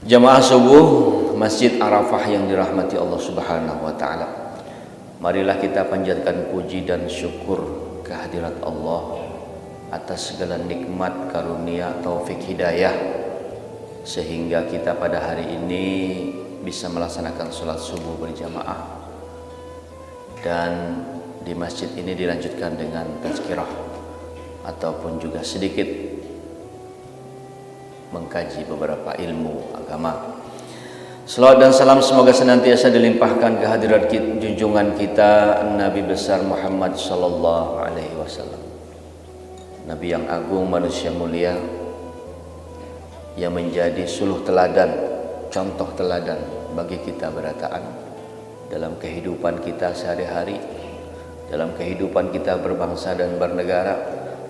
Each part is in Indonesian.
Jamaah subuh Masjid Arafah yang dirahmati Allah Subhanahu wa taala. Marilah kita panjatkan puji dan syukur kehadirat Allah atas segala nikmat, karunia, taufik, hidayah sehingga kita pada hari ini bisa melaksanakan sholat subuh berjamaah, dan di masjid ini dilanjutkan dengan tazkirah ataupun juga sedikit mengkaji beberapa ilmu agama. Salawat dan salam semoga senantiasa dilimpahkan kehadirat junjungan kita Nabi besar Muhammad sallallahu alaihi wasallam, Nabi yang agung, manusia mulia yang menjadi suluh teladan, contoh teladan bagi kita berataan dalam kehidupan kita sehari-hari, dalam kehidupan kita berbangsa dan bernegara,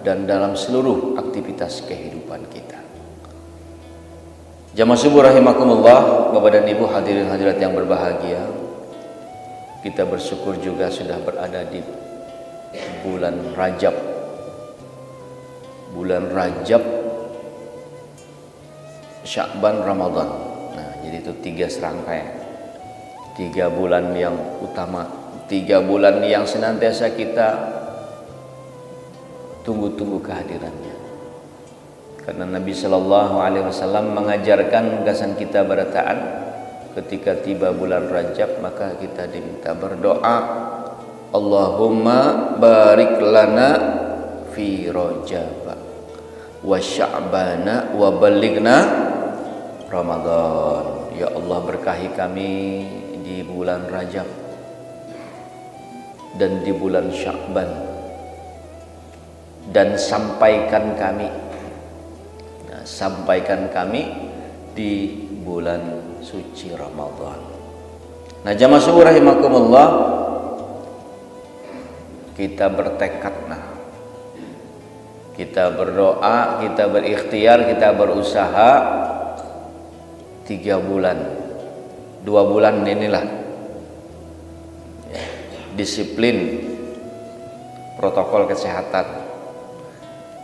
dan dalam seluruh aktivitas kehidupan kita. Jamaah subuh rahimakumullah, Bapak dan Ibu hadirin hadirat yang berbahagia, kita bersyukur juga sudah berada di bulan Rajab. Bulan Rajab, Sya'ban, Ramadan. Nah, jadi itu 3 serangkai, 3 bulan yang utama, 3 bulan yang senantiasa kita tunggu-tunggu kehadirannya. Karena Nabi Sallallahu Alaihi Wasallam mengajarkan gasan kita berataan ketika tiba bulan Rajab, maka kita diminta berdoa, Allahumma barik lana fi Rajab wa Sya'bana wa balighna Ramadan. Ya Allah, berkahi kami di bulan Rajab dan di bulan Sya'ban, dan sampaikan kami di bulan suci Ramadan. Nah, jamaah subuh rahimakumullah, kita bertekad, kita berdoa, kita berikhtiar, kita berusaha 3 bulan, 2 bulan inilah disiplin protokol kesehatan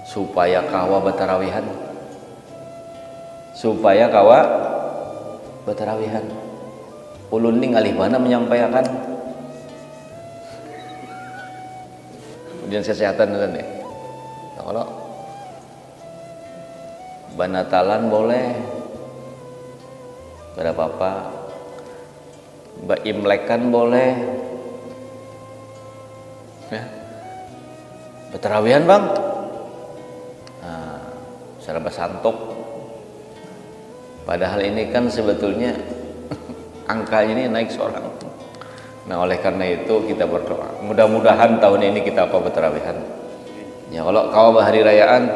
supaya kawa batarawihan, ulun ningali mana menyampaikan ujian kesehatan kan ya. Kalau banatalan boleh, gak ada apa-apa. Imlekan boleh ya. Betarawihan bang, secara santok. Padahal ini kan sebetulnya angkanya ini naik seorang. Nah, oleh karena itu kita berdoa, mudah-mudahan tahun ini kita betarawihan. Ya, kalau kau hari rayaan,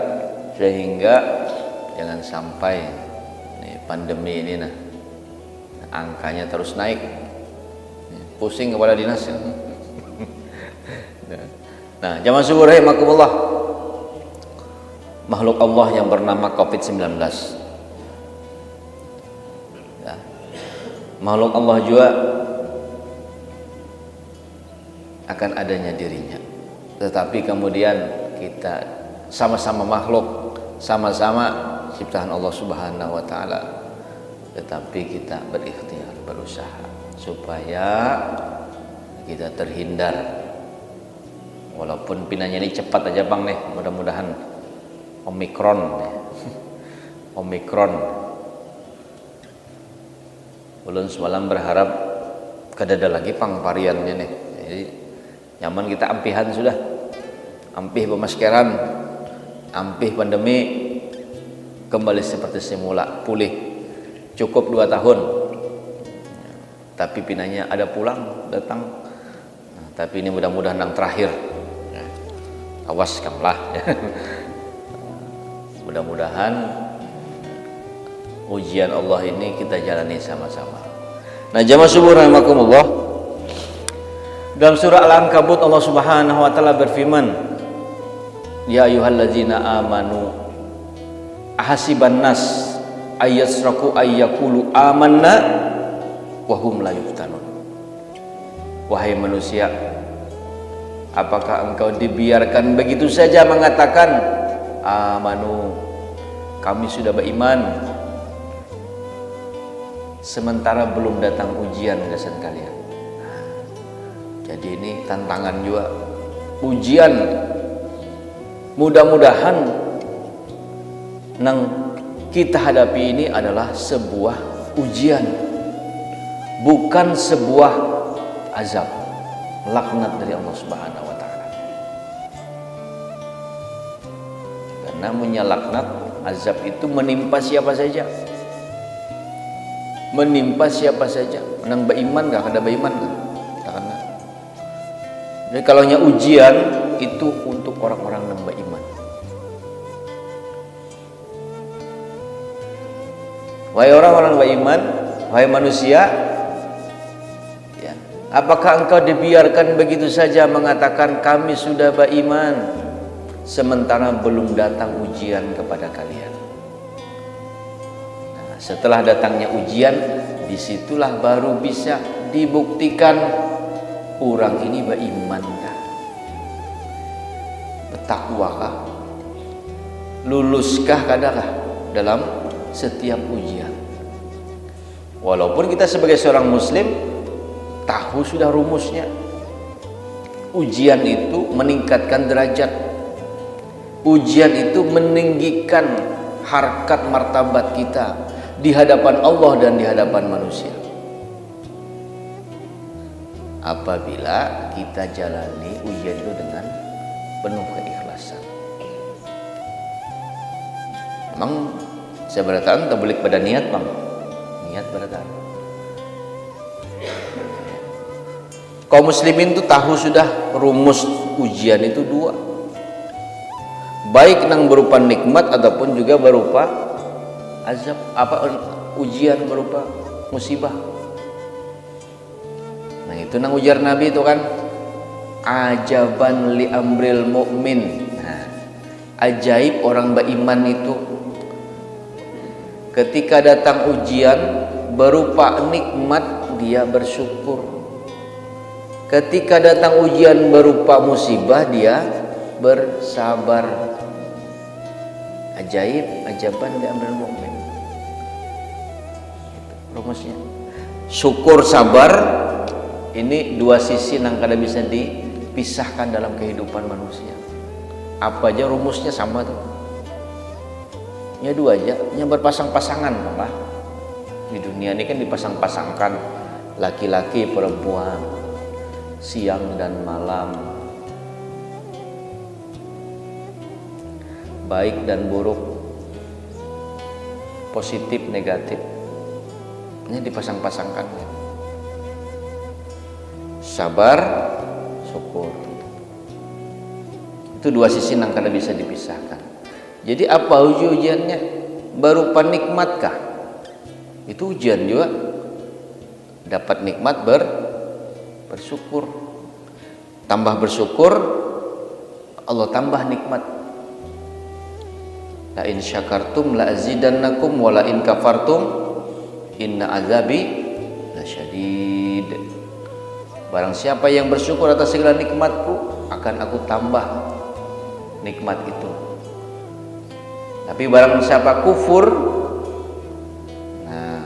sehingga jangan sampai pandemi ini angkanya terus naik, pusing kepala dinas. Nah, jamaah subuh rahimakumullah, makhluk Allah yang bernama COVID-19, ya, makhluk Allah juga akan adanya dirinya, tetapi kemudian kita sama-sama makhluk, sama-sama ciptaan Allah Subhanahu wa taala, tetapi kita berikhtiar, berusaha supaya kita terhindar. Walaupun pinanya ini cepat aja bang nih, mudah-mudahan Omikron. Ulun semalam berharap kedada lagi pang variannya nih. Jadi nyaman kita ampihan sudah. Ampih pemaskeran, ampih pandemi, kembali seperti semula, pulih. Cukup 2 tahun, tapi pinanya ada pulang, datang. Nah, tapi ini mudah-mudahan yang terakhir. Awas kamlah. Mudah-mudahan ujian Allah ini kita jalani sama-sama. Nah, jamaah subuh rahimakumullah, dalam surah Al-Ankabut Allah Subhanahu wa taala berfirman, ya ayyuhallazina amanu ahasiban nas ayyasraku ayyakulu amanna wa hum la yuftanun. Wahai manusia, apakah engkau dibiarkan begitu saja mengatakan amanu, kami sudah beriman, sementara belum datang ujian gasan kalian. Jadi ini tantangan juga. Ujian mudah-mudahan nang kita hadapi ini adalah sebuah ujian, bukan sebuah azab, laknat dari Allah Subhanahu wa taala. Karena menyalaknat azab itu menimpa siapa saja. Menimpa siapa saja. Nang beriman enggak ada beriman enggak? Karena jadi kalau ujian itu untuk orang-orang yang beriman. Wahai orang-orang beriman, wahai manusia, ya, apakah engkau dibiarkan begitu saja mengatakan kami sudah beriman sementara belum datang ujian kepada kalian? Nah, setelah datangnya ujian, disitulah baru bisa dibuktikan orang ini berimankah, bertakwakah, luluskah kadakah dalam setiap ujian. Walaupun kita sebagai seorang muslim tahu sudah rumusnya, ujian itu meningkatkan derajat, ujian itu meninggikan harkat martabat kita di hadapan Allah dan di hadapan manusia. Apabila kita jalani ujian itu dengan penuh keikhlasan. Memang saya berkata balik pada niat, Bang. Niat berkata. Kaum muslimin itu tahu sudah rumus ujian itu dua. Baik nang berupa nikmat ataupun juga berupa azab, ujian berupa musibah. Nah, itu nang ujar Nabi itu kan ajaban li amril mu'min. Nah, ajaib orang beriman itu ketika datang ujian berupa nikmat dia bersyukur. Ketika datang ujian berupa musibah dia bersabar. Ajaib, ajaban li amril mu'min. Itu rumusnya. Syukur, sabar, ini dua sisi yang kada bisa dipisahkan dalam kehidupan manusia. Apa aja rumusnya sama tuh. Ya dua aja, yang berpasang-pasangan apa? Di dunia ini kan dipasang-pasangkan laki-laki perempuan, siang dan malam, baik dan buruk, positif negatif. Ini dipasang-pasangkan. Sabar, syukur. Itu dua sisi yang kada bisa dipisahkan. Jadi apa ujiannya? Berupa nikmatkah? Itu ujian juga. Dapat nikmat bersyukur. Tambah bersyukur, Allah tambah nikmat. La in syakartum la azidannakum wa la in kafartum inna azabi lasyadid. Barang siapa yang bersyukur atas segala nikmatku, akan aku tambah nikmat itu. Tapi barang siapa kufur, nah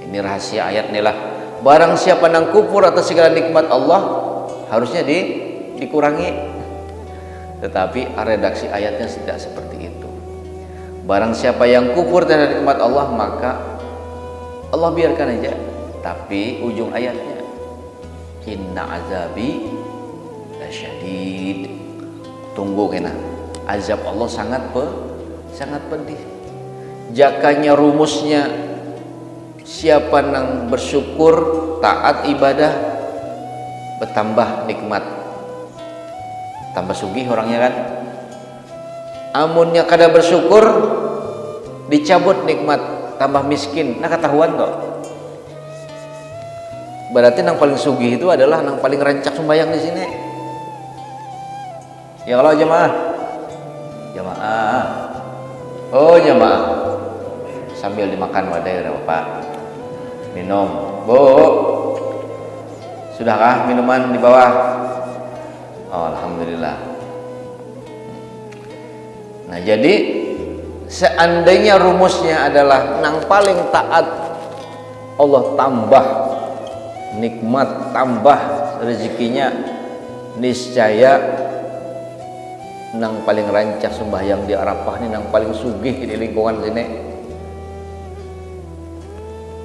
ini rahasia ayat nih lah. Barang siapa nang kufur atas segala nikmat Allah, harusnya dikurangi. Tetapi redaksi ayatnya tidak seperti itu. Barang siapa yang kufur terhadap nikmat Allah, maka Allah biarkan aja. Tapi ujung ayatnya, inna azabi lasyadid. Tunggu kena. Azab Allah sangat pedih. Jakanya rumusnya siapa nang bersyukur, taat ibadah, bertambah nikmat, tambah sugih orangnya kan. Amunnya kada bersyukur, dicabut nikmat, tambah miskin. Nah ketahuan kok. Berarti nang paling sugih itu adalah nang paling rancak sembahyang di sini. Ya kalau jemaah. Oh jemaah, sambil dimakan wadai ya Bapak. Minum, Bu. Sudahkah minuman di bawah? Oh, alhamdulillah. Nah jadi seandainya rumusnya adalah nang paling taat Allah tambah nikmat, tambah rezekinya, niscaya nang paling rancak sembahyang di Arafah ini, nang paling sugih di lingkungan sini,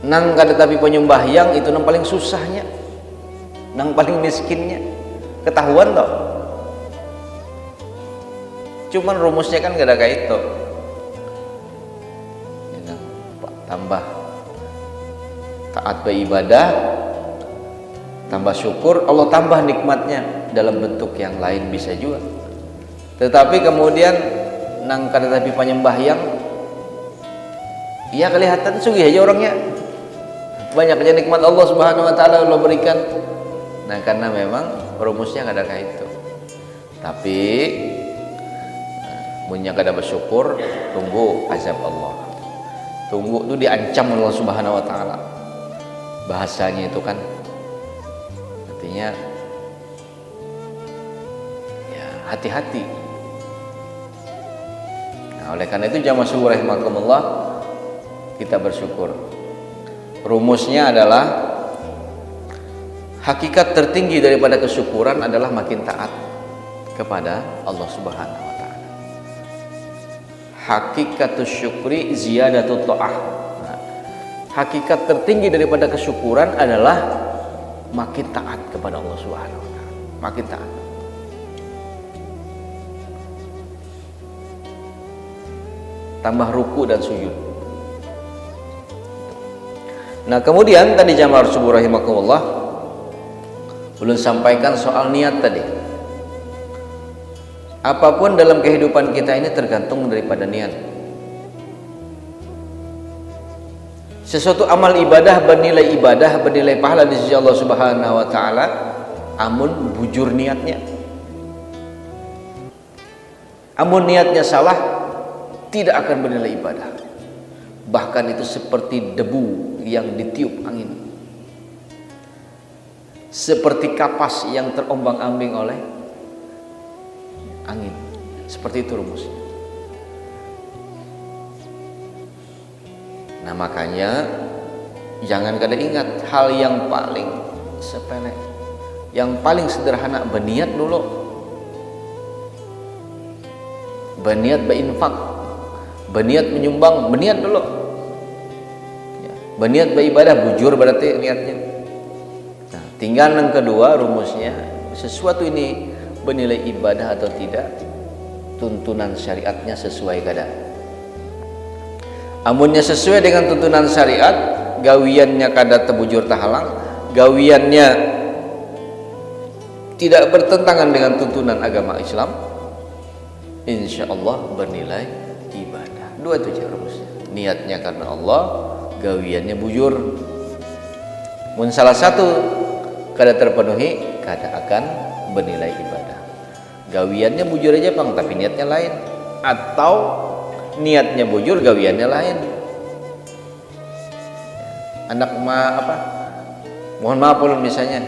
nang kada tapi penyembahyang itu nang paling susahnya, nang paling miskinnya, ketahuan toh. Cuman rumusnya kan gak ada kayak itu. Ya, tambah taat beribadah, tambah syukur, Allah tambah nikmatnya dalam bentuk yang lain bisa juga. Tetapi kemudian nang kada tapi penyembahyang, ya kelihatan sugih aja orangnya, banyak aja nikmat Allah Subhanahu wa taala Allah berikan. Nah, karena memang rumusnya kada kayak itu. Tapi munnya kada bersyukur, tunggu azab Allah. Tunggu itu diancam Allah Subhanahu wa taala. Bahasanya itu kan artinya ya hati-hati. Nah, oleh karena itu jamaah syukur rahimakumullah, kita bersyukur. Rumusnya adalah hakikat tertinggi daripada kesyukuran adalah makin taat kepada Allah Subhanahu wa taala. Hakikatus syukri ziyadatut ta'ah. Nah, hakikat tertinggi daripada kesyukuran adalah makin taat kepada Allah Subhanahu wa taala. Makin taat. Tambah ruku dan sujud. Nah, kemudian tadi jamaah syukur rahimakumullah belum sampaikan soal niat tadi. Apapun dalam kehidupan kita ini tergantung daripada niat. Sesuatu amal ibadah bernilai pahala di sisi Allah Subhanahu wa taala amun bujur niatnya. Amun niatnya salah, tidak akan bernilai ibadah. Bahkan itu seperti debu yang ditiup angin, seperti kapas yang terombang-ambing oleh angin. Seperti itu rumusnya. Nah, makanya jangan kada ingat hal yang paling sepele, yang paling sederhana, berniat dulu. Berniat berinfak, berniat menyumbang, berniat dulu. Berniat beribadah, bujur berarti niatnya. Nah, tinggal yang kedua rumusnya, sesuatu ini bernilai ibadah atau tidak, tuntunan syariatnya sesuai kada. Amunnya sesuai dengan tuntunan syariat, gawiannya kada terbujur tahalang, gawiannya tidak bertentangan dengan tuntunan agama Islam, insya Allah bernilai ibadah. Dua itu aja rumusnya. Niatnya karena Allah, gawiannya bujur. Mun salah satu kada terpenuhi, kada akan bernilai ibadah. Gawiannya bujur aja bang, tapi niatnya lain. Atau niatnya bujur, gawiannya lain. Anak mohon maaf ulun misalnya,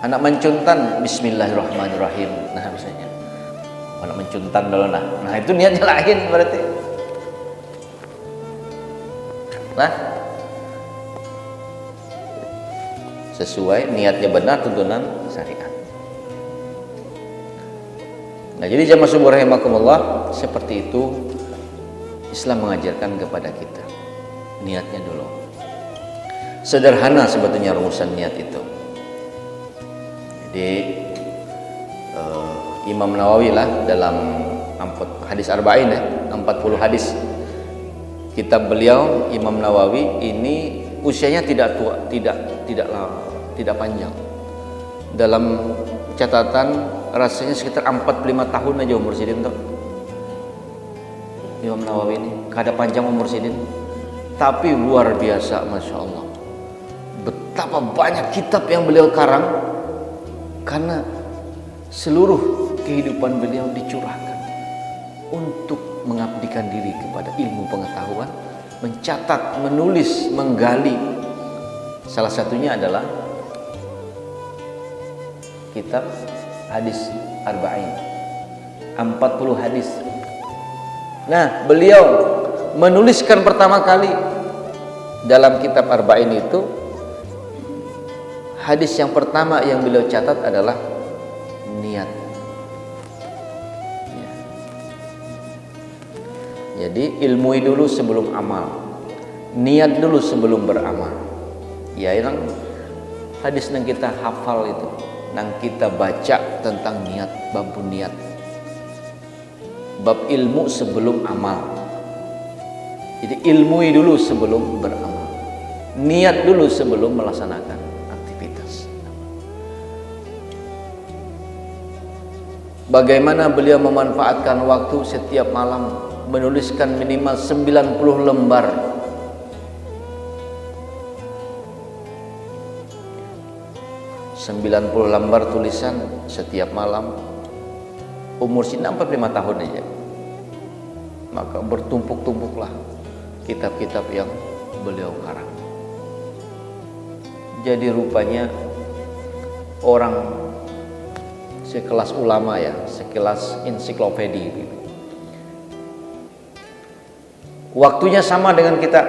anak mencuntan bismillahirrahmanirrahim. Nah misalnya anak mencuntan dulu nah itu niatnya lain berarti. Nah, sesuai niatnya benar tuntunan syariat. Nah, jadi jamaah syukur rahimakumullah, seperti itu Islam mengajarkan kepada kita. Niatnya dulu. Sederhana sebetulnya rumusan niat itu. Jadi Imam Nawawi lah dalam hadis arba'in 40 hadis. Kitab beliau Imam Nawawi ini usianya tidak tua, tidak panjang. Dalam catatan rasanya sekitar 45 tahun aja umur sidin tuh. Imam Nawawi ini kada panjang umur sidin, tapi luar biasa, masya Allah. Betapa banyak kitab yang beliau karang, karena seluruh kehidupan beliau dicurahkan untuk mengabdikan diri kepada ilmu pengetahuan, mencatat, menulis, menggali. Salah satunya adalah kitab hadis arba'in, 40 hadis. Nah, beliau menuliskan pertama kali dalam kitab Arba'in itu hadis yang pertama yang beliau catat adalah niat. Ya. Jadi ilmui dulu sebelum amal, niat dulu sebelum beramal. Ya, yang hadis yang kita hafal itu, yang kita baca tentang niat, bab niat, bab ilmu sebelum amal. Jadi ilmui dulu sebelum beramal, niat dulu sebelum melaksanakan aktivitas. Bagaimana beliau memanfaatkan waktu setiap malam, menuliskan minimal 90 lembar. ...90 lembar tulisan setiap malam. Umur si 45 tahun aja. Maka bertumpuk-tumpuklah kitab-kitab yang beliau karang. Jadi rupanya orang sekelas ulama ya, sekelas ensiklopedi gitu. Waktunya sama dengan kita,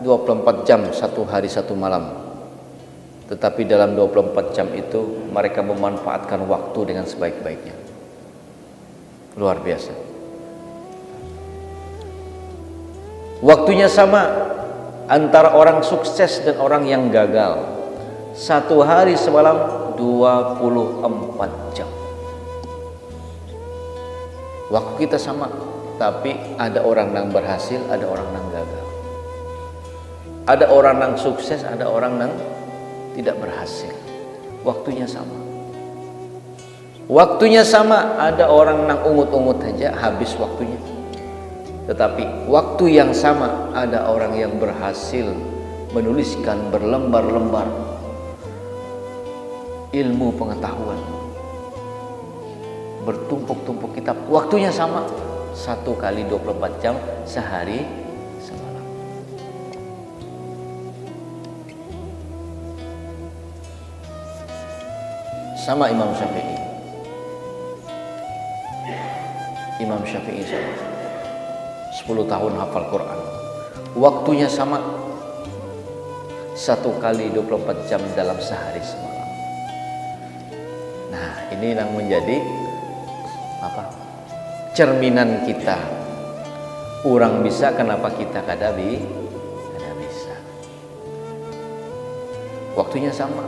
24 jam satu hari satu malam. Tetapi dalam 24 jam itu mereka memanfaatkan waktu dengan sebaik-baiknya. Luar biasa. Waktunya sama antara orang sukses dan orang yang gagal. Satu hari semalam 24 jam. Waktu kita sama, tapi ada orang yang berhasil, ada orang yang gagal. Ada orang yang sukses, ada orang yang tidak berhasil. Waktunya sama. Waktunya sama, ada orang yang ungut-ungut saja habis waktunya. Tetapi waktu yang sama ada orang yang berhasil menuliskan berlembar-lembar ilmu pengetahuan, bertumpuk-tumpuk kitab. Waktunya sama, 1 kali 24 jam sehari semalam. Sama Imam Syafi'i. Imam Syafi'i sama, 10 tahun hafal Quran. Waktunya sama, 1 kali 24 jam dalam sehari semalam. Nah, ini yang menjadi apa? Cerminan kita. Orang bisa, kenapa kita kada bisa? Waktunya sama.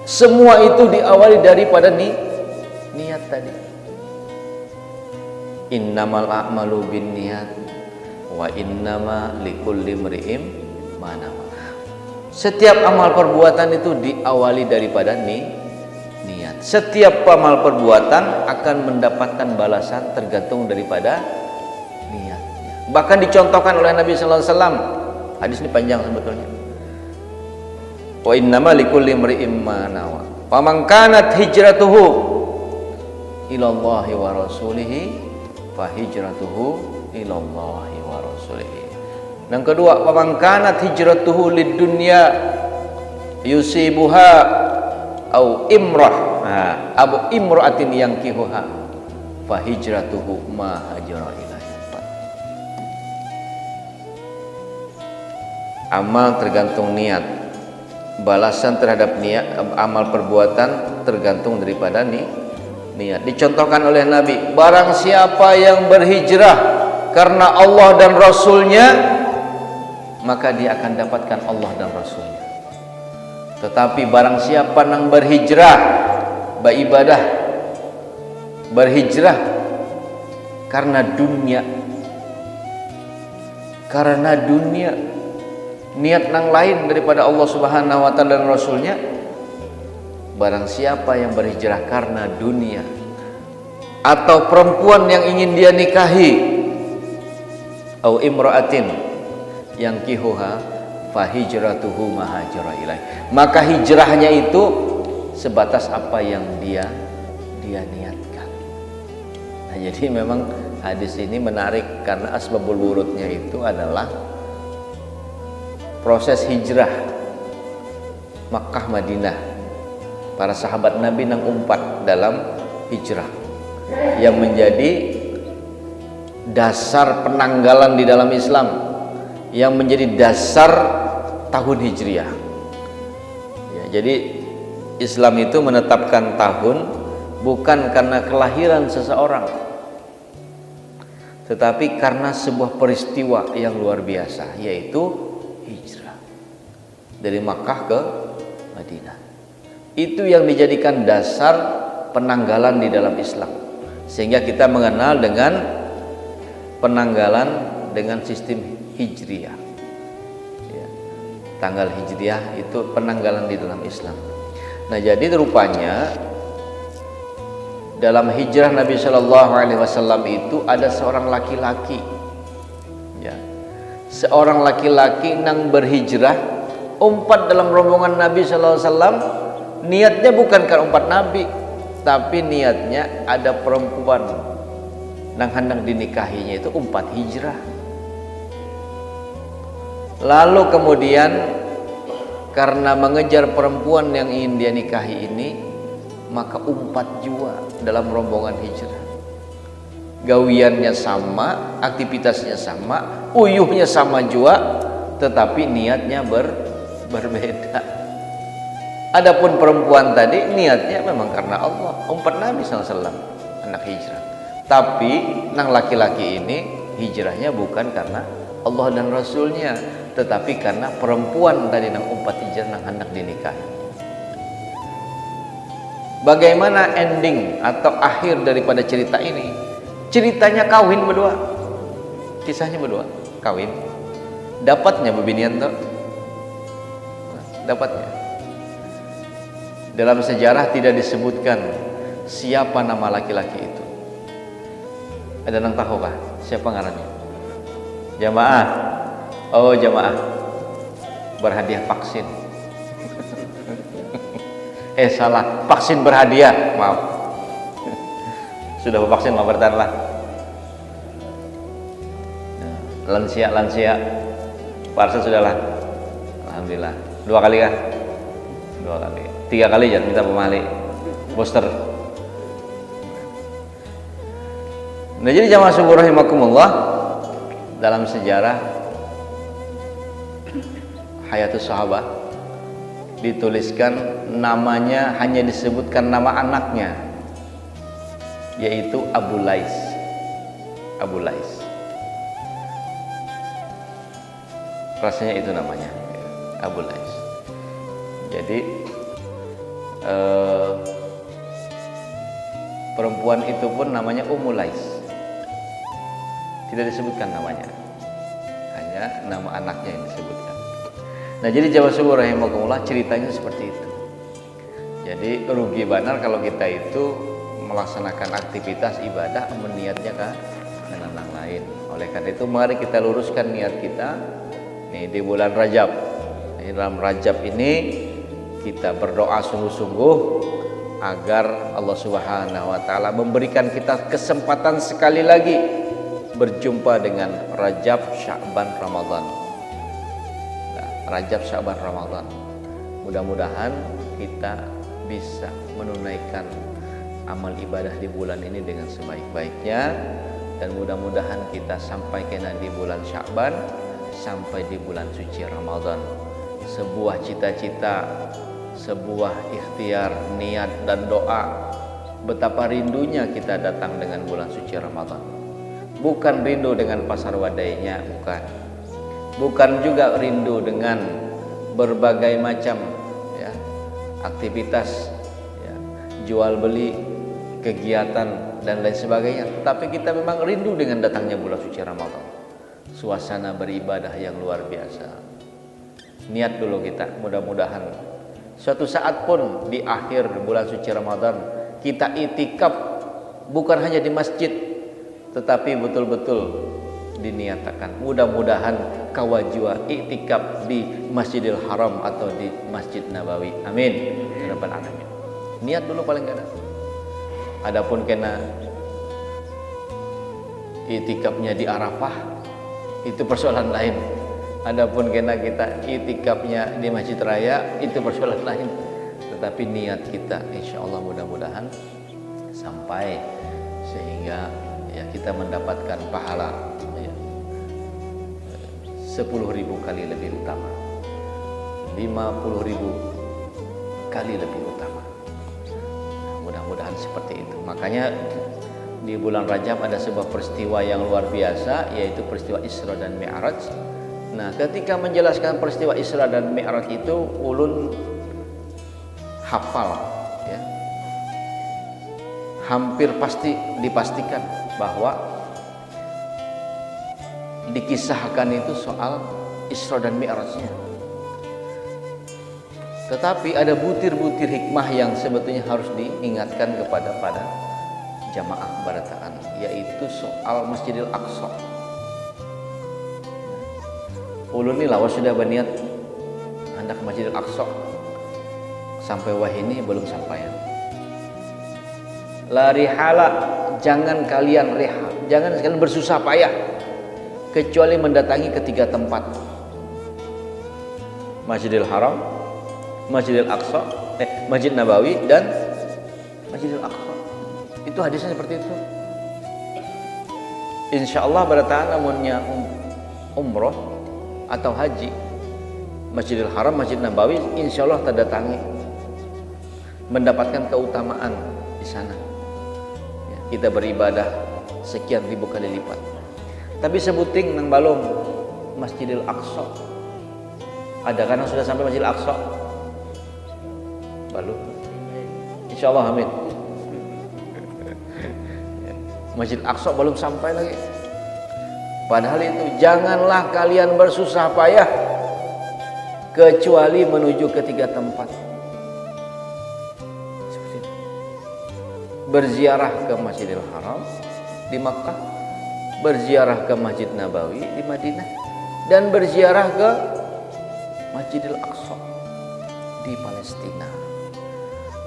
Semua itu diawali daripada niat tadi. Innamal a'malu binniyat wa innama likulli imri'in ma nawa. Setiap amal perbuatan itu diawali daripada niat. Setiap amal perbuatan akan mendapatkan balasan tergantung daripada niatnya. Bahkan dicontohkan oleh Nabi sallallahu alaihi wasallam. Hadis ini panjang sebetulnya. Wa innama likulli imri'in ma nawa. Faman kanat hijratuhu ila Allahi wa rasulihi fa hijratuhu ila Allahi wa rasulihi. Yang kedua, faman kanat hijratuhu lid dunya yusibuha au imrah. Nah, abu imra'atin yankihuha fa hijratuhu ma hajara ilaihi. Amal tergantung niat. Balasan terhadap niat, amal perbuatan tergantung daripada niat. Dicontohkan oleh Nabi, barang siapa yang berhijrah karena Allah dan Rasulnya, maka dia akan dapatkan Allah dan Rasulnya. Tetapi barang siapa yang berhijrah, beribadah, berhijrah karena dunia, niat yang lain daripada Allah Subhanahu wa taala dan Rasulnya, barang siapa yang berhijrah karena dunia atau perempuan yang ingin dia nikahi, au imra'atin yang kihuha fa hijratuhu ma hajara ilaih, maka hijrahnya itu sebatas apa yang dia niatkan. Nah, jadi memang hadis ini menarik karena asbabul wurudnya itu adalah proses hijrah Makkah Madinah. Para sahabat Nabi nang umpat dalam hijrah yang menjadi dasar penanggalan di dalam Islam, yang menjadi dasar tahun Hijriah. Ya, jadi Islam itu menetapkan tahun bukan karena kelahiran seseorang, tetapi karena sebuah peristiwa yang luar biasa, yaitu hijrah dari Makkah ke Madinah. Itu yang dijadikan dasar penanggalan di dalam Islam, sehingga kita mengenal dengan penanggalan dengan sistem hijriah. Ya, tanggal hijriah itu penanggalan di dalam Islam. Nah, jadi rupanya dalam hijrah Nabi Shallallahu Alaihi Wasallam itu ada seorang laki-laki, ya, seorang laki-laki yang berhijrah umpat dalam rombongan Nabi Shallallahu Alaihi Wasallam. Niatnya bukan karena umpat Nabi, tapi niatnya ada perempuan yang hendak dinikahinya, itu umpat hijrah. Lalu kemudian karena mengejar perempuan yang ingin dia nikahi ini, maka umpat jua dalam rombongan hijrah. Gawiannya sama, aktivitasnya sama, uyuhnya sama jua, tetapi niatnya berbeda. Adapun perempuan tadi niatnya memang karena Allah, umpat Nabi SAW, anak hijrah. Tapi nang laki-laki ini hijrahnya bukan karena Allah dan Rasulnya, tetapi karena perempuan tadi nang umpat hijrah nang hendak dinikahi. Bagaimana ending atau akhir daripada cerita ini? Ceritanya kawin berdua, kisahnya berdua kawin. Dapatnya bebinian tuh, dapatnya. Dalam sejarah tidak disebutkan siapa nama laki-laki itu. Ada yang tahu kah siapa ngarannya? Jamaah. Oh, jamaah berhadiah vaksin. Salah, vaksin berhadiah, maaf. Sudah vaksin, mau bertahanlah. Lansia parcel sudahlah, alhamdulillah. 2 kali kah? 2 kali, 3 kali jangan minta pemali booster. Nah, jadi jamaah subuh rahimakumullah, dalam sejarah Hayatus Sahabah dituliskan namanya, hanya disebutkan nama anaknya, yaitu Abu Lais. Abu Lais, rasanya itu namanya Abu Lais. Jadi perempuan itu pun namanya Ummu Lais, tidak disebutkan namanya, hanya nama anaknya yang disebutkan. Nah, jadi jamaah subuh rahimakumullah, ceritanya seperti itu. Jadi rugi benar kalau kita itu melaksanakan aktivitas ibadah meniatnya ke yang lain. Oleh karena itu mari kita luruskan niat kita nih di bulan Rajab. Di dalam Rajab ini kita berdoa sungguh-sungguh agar Allah Subhanahu wa taala memberikan kita kesempatan sekali lagi berjumpa dengan Rajab, Sya'ban, Ramadan. Rajab, Sya'ban, Ramadan. Mudah-mudahan kita bisa menunaikan amal ibadah di bulan ini dengan sebaik-baiknya, dan mudah-mudahan kita sampai kena di bulan Sya'ban, sampai di bulan suci Ramadan. Sebuah cita-cita, sebuah ikhtiar, niat dan doa. Betapa rindunya kita datang dengan bulan suci Ramadan. Bukan rindu dengan pasar wadainya, bukan juga rindu dengan berbagai macam ya, aktivitas ya, jual beli, kegiatan dan lain sebagainya, tapi kita memang rindu dengan datangnya bulan suci Ramadan, suasana beribadah yang luar biasa. Niat dulu kita, mudah-mudahan suatu saat pun di akhir bulan suci Ramadan kita itikaf, bukan hanya di masjid, tetapi betul-betul diniatakan. Mudah-mudahan kawajua iktikaf di Masjidil Haram atau di Masjid Nabawi. Amin ya rabbal alamin. Niat dulu paling kada. Adapun kena iktikafnya di Arafah, itu persoalan lain. Adapun kena kita iktikafnya di Masjid Raya, itu persoalan lain. Tetapi niat kita insyaallah mudah-mudahan sampai sehingga ya kita mendapatkan pahala 10.000 kali lebih utama. 50.000 kali lebih utama. Nah, mudah-mudahan seperti itu. Makanya di bulan Rajab ada sebuah peristiwa yang luar biasa, yaitu peristiwa Isra dan Mi'raj. Nah, ketika menjelaskan peristiwa Isra dan Mi'raj itu ulun hafal, ya. Hampir pasti dipastikan bahwa dikisahkan itu soal Isra dan Mi'rajnya. Tetapi ada butir-butir hikmah yang sebetulnya harus diingatkan kepada jamaah barataan, yaitu soal Masjidil Aqsa. Ulun ini lawas sudah berniat hendak Masjidil Aqsa, sampai wahini belum sampaian. La rihala, jangan kalian bersusah payah kecuali mendatangi ketiga tempat: Masjidil Haram, Masjidil Aqsa, Masjid Nabawi dan Masjidil Aqsa. Itu hadisnya seperti itu. Insyaallah barataan amunnya umroh atau haji, Masjidil Haram, Masjid Nabawi insyaallah terdatangi, mendapatkan keutamaan di sana. Ya, kita beribadah sekian ribu kali lipat. Tapi sebuting nang balong Masjidil Aqsa. Ada kan yang sudah sampai Masjidil Aqsa? Belum. Insyaallah amin. Masjid Aqsa belum sampai lagi. Padahal itu janganlah kalian bersusah payah kecuali menuju ketiga tempat. Seperti itu. Berziarah ke Masjidil Haram di Makkah, berziarah ke Masjid Nabawi di Madinah, dan berziarah ke Masjidil Aqsa di Palestina.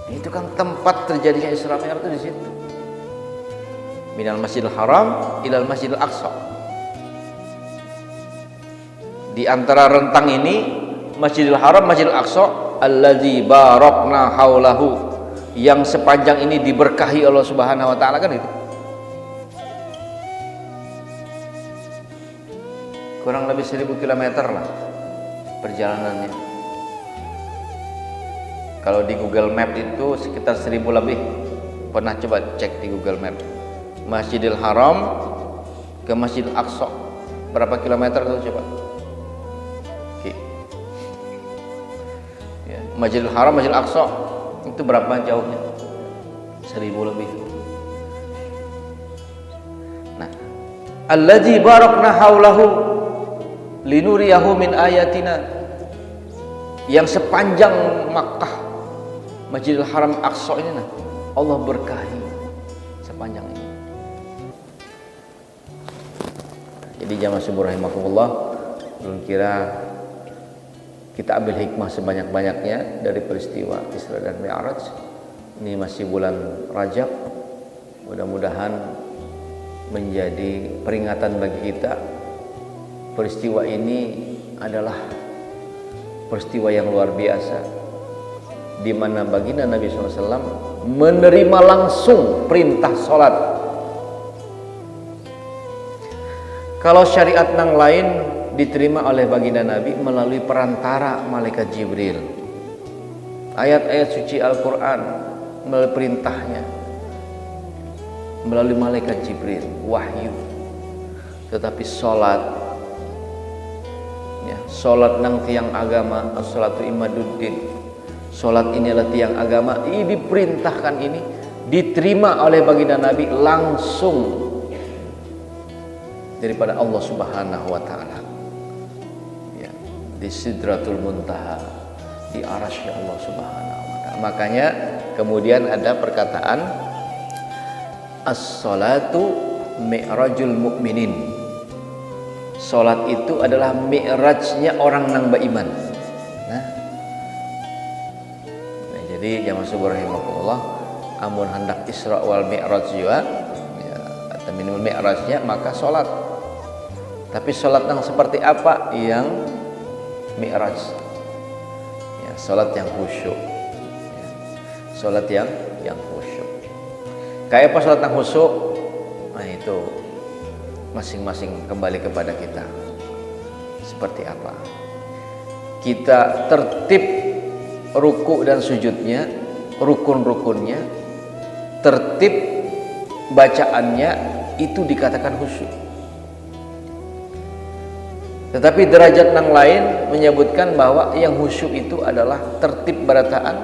Itu kan tempat terjadinya Isra Mi'raj itu di situ. Minal Masjidil Haram ilal Masjidil Aqsa. Di antara rentang ini Masjidil Haram, Masjidil Aqsa, allazi barakna haulahu, yang sepanjang ini diberkahi Allah Subhanahu wa taala, kan itu. Kurang lebih 1000 km lah perjalanannya. Kalau di Google Map itu sekitar 1000 lebih. Pernah coba cek di Google Map. Masjidil Haram ke Masjidil Aqsa berapa kilometer itu coba? Oke. Ya, Masjidil Haram, Masjidil Aqsa itu berapa jauhnya? 1000 lebih. Nah, allazi barakna haulahu linuriyahu min ayatina, yang sepanjang Makkah, Masjidil Haram, Aqsa ini nah, Allah berkahi sepanjang ini. Jadi jamaah subuh rahimakumullah, belum kira kita ambil hikmah sebanyak-banyaknya dari peristiwa Isra dan Mi'raj. Ini masih bulan Rajab. Mudah-mudahan menjadi peringatan bagi kita. Peristiwa ini adalah peristiwa yang luar biasa, di mana baginda Nabi SAW menerima langsung perintah sholat. Kalau syariat nang lain diterima oleh baginda Nabi melalui perantara malaikat Jibril. Ayat-ayat suci Al-Quran melalui perintahnya, melalui malaikat Jibril, wahyu. Tetapi sholat, ya, sholat nang tiang agama, as-sholatu imaduddin, sholat ini adalah tiang agama, ini diperintahkan, ini diterima oleh baginda Nabi langsung daripada Allah Subhanahu wa taala. Ya, di Sidratul Muntaha, di arasy Allah Subhanahu wa taala. Makanya kemudian ada perkataan as-sholatu mi'rajul mu'minin. Salat itu adalah mi'rajnya orang nang beriman. Nah, jadi jamaah subuh rahimakumullah, amun hendak Isra wal Mi'raj juga, ya, atau minimal mi'rajnya, maka salat. Tapi salat yang seperti apa yang mi'raj? Ya, salat yang khusyuk. Ya, salat yang khusyuk. Kayak apa salat yang khusyuk? Nah, itu masing-masing kembali kepada kita. Seperti apa? kita tertib ruku dan sujudnya, rukun-rukunnya, tertib bacaannya, itu dikatakan khusyuk. Tetapi derajat yang lain menyebutkan bahwa yang khusyuk itu adalah tertib barataan,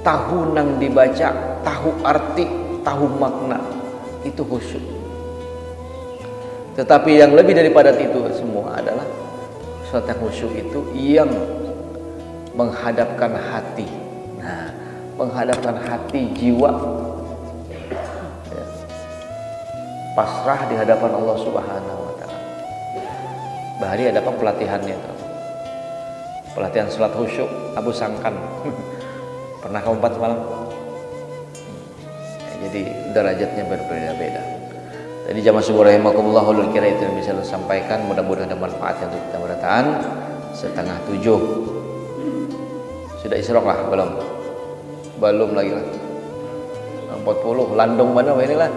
tahu nang dibaca, tahu arti, tahu makna, itu khusyuk. Tetapi yang lebih daripada itu semua adalah sholat yang khusyuk itu yang menghadapkan hati. Nah, menghadapkan hati, jiwa ya, pasrah di hadapan Allah Subhanahu wa taala. Bahari ada apa pelatihannya? Pelatihan sholat khusyuk Abu Sangkan. Pernah kamu 4 semalam? Ya, jadi derajatnya berbeda-beda. Jadi jamaah subuh rahimakumullah, ulul kira itu yang bisa saya sampaikan. Mudah-mudahan ada manfaatnya untuk kita berataan. 6:30 sudah isyraq lah, belum lagi lah. 40 landung mana inilah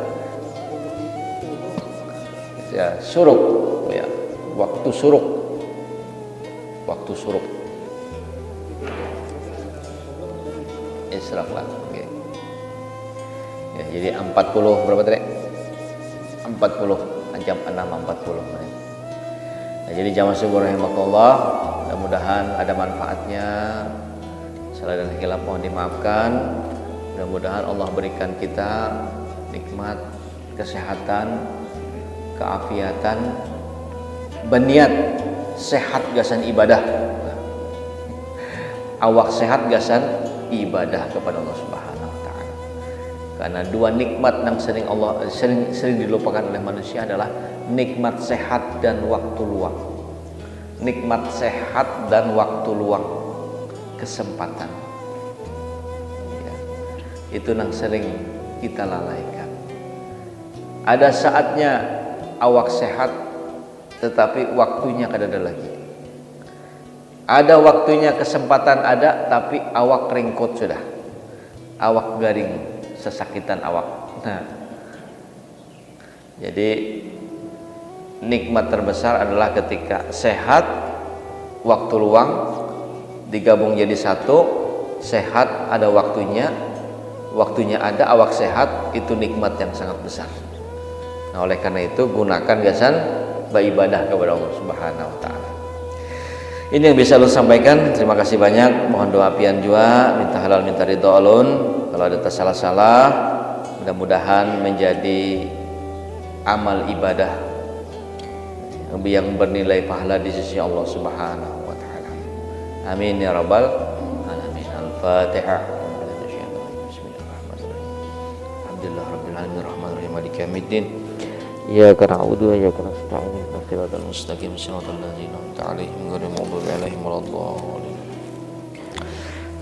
ya, suruk ya, waktu suruk isyraq lah. Okay. Ya, jadi 40 berapa tadi? 40 jam 6:40 menit. Nah, jadi jamaah subuh rahimakumullah, mudah-mudahan ada manfaatnya. Salah dan khilaf mohon dimaafkan. Mudah-mudahan Allah berikan kita nikmat kesehatan, keafiatan, berniat sehat gasan ibadah. Awak sehat gasan ibadah kepada Allah Subhanahu wa taala. Karena dua nikmat yang sering dilupakan oleh manusia adalah nikmat sehat dan waktu luang. Nikmat sehat dan waktu luang, kesempatan. Ya, itu yang sering kita lalaikan. Ada saatnya awak sehat, tetapi waktunya kadada lagi. Ada waktunya kesempatan ada, tapi awak ringkot sudah. Awak garing, sesakitan awak. Nah, jadi nikmat terbesar adalah ketika sehat, waktu luang digabung jadi satu. Sehat ada waktunya ada, awak sehat, itu nikmat yang sangat besar. Nah, oleh karena itu gunakan gasan beribadah kepada Allah Subhanahu wa taala. Ini yang bisa lu sampaikan. Terima kasih banyak. Mohon doa pian juga, minta halal minta ridho alun. Kalau ada tersalah-salah, mudah-mudahan menjadi amal ibadah yang bernilai pahala di sisi Allah Subhanahu wa taala. Amin ya rabbal alamin. Al-Fatihah. Alhamdulillah rabbil alamin arrahmanir rahim maliki yaumiddin. Iyyaka na'budu wa iyyaka nasta'in. Ihdinas mustaqim siratal ladzina an'amta 'alaihim ghairil maghdubi 'alaihim waladdallin.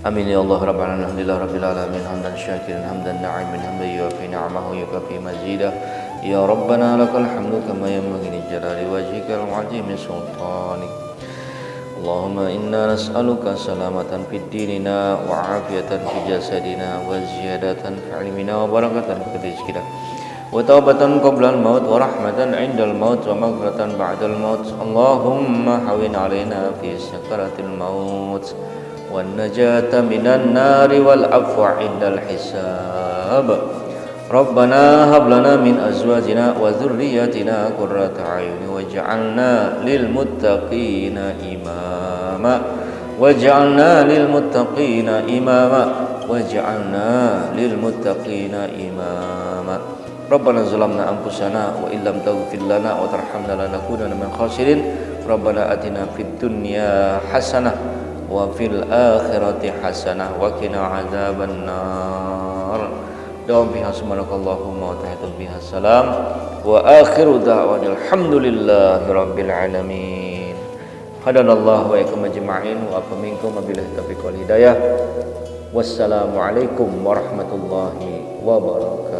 Amin ya Allah rabbal alamin. Alhamdulillah rabbil alamin hamdan syakiran hamdan na'iman hamdan yuwafi ni'amahu yukafi mazidah. Ya Rabbana lakal hamdu kama yanbaghi li jalali wajhika al-'azimi sultanik. Allahumma inna nas'aluka salamatan fid dinina wa 'afiyatan fi jasadina wa ziyadatan fi 'ilmina wa barakatan fi rizqina wa taubatan qabla al-maut wa rahmatan 'inda al-maut wa maghfiratan ba'da al-maut. Allahumma hawin 'alaina fi sakaratil maut wan najata minan nari wal 'afwa 'inda al-hisab. Rabbana hab lana min azwajina wa dhurriyyatina qurrata a'yun waj'alna lil muttaqina imama waj'alna lil muttaqina imama waj'alna lil muttaqina imama. Rabbana zalamna anfusana wa illam taghfir lana wa tarhamna lanakunanna minal khasirin. Rabbana atina fid dunya hasanah wa fil akhirati hasanah wa qina adzaban nar. Dawam biha subhanakallahumma wa tahiyatu biha salam wa akhiru da'wana alhamdulillahi rabbil alamin. Hadanallahu wa iyyakum ajma'in wa afa minkum wabillahi taufiq wal hidayah. Wassalamu alaikum warahmatullahi wabarakatuh.